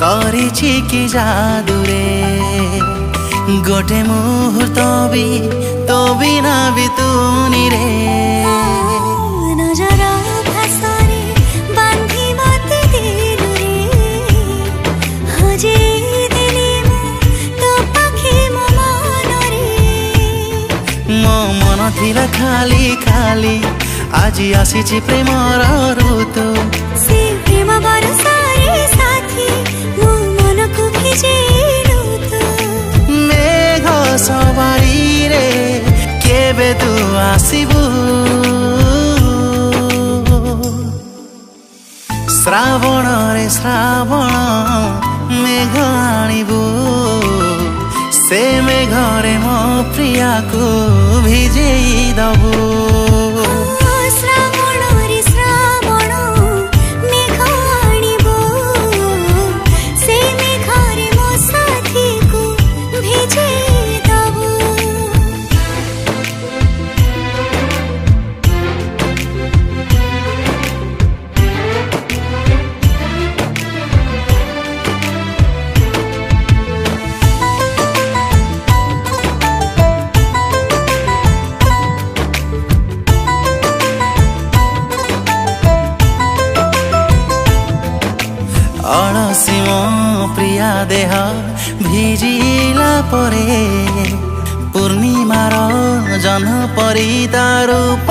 କରିଛି କି ଯାଦୁରେ ଗୋଟେ ମୁହୂର୍ତ୍ତ ବି ତୋ ବିନା ବିତୁନି ରେ ନଜର ଭାଷାରେ ବାନ୍ଧି ମତେ ଦିଲୁ ରେ ହଜେଇ ଦେଲି ତୋ ପାଖେ ମୋ ମନରେ ମୋ ମନ ଥିଲା ଖାଲି ଖାଲି ଆଜି ଆସିଛି ପ୍ରେମର ଋତୁ ସେ ପ୍ରେମ ବରସାରେ ସାଥୀ ମୋ ମନକୁ ଭିଜେଇଲୁ ତୁ ମେଘ ସବାରିରେ କେବେ ତୁ ଆସିବୁ ଶ୍ରାବଣରେ ଶ୍ରାବଣ ମେଘ ଆଣିବୁ ସେ ମେଘରେ ମୋ ପ୍ରିୟାକୁ ଭିଜେଇ ଦବୁ अलसी मो प्रिया देह भिजिला परे पूर्णिमार जन परी तार रूप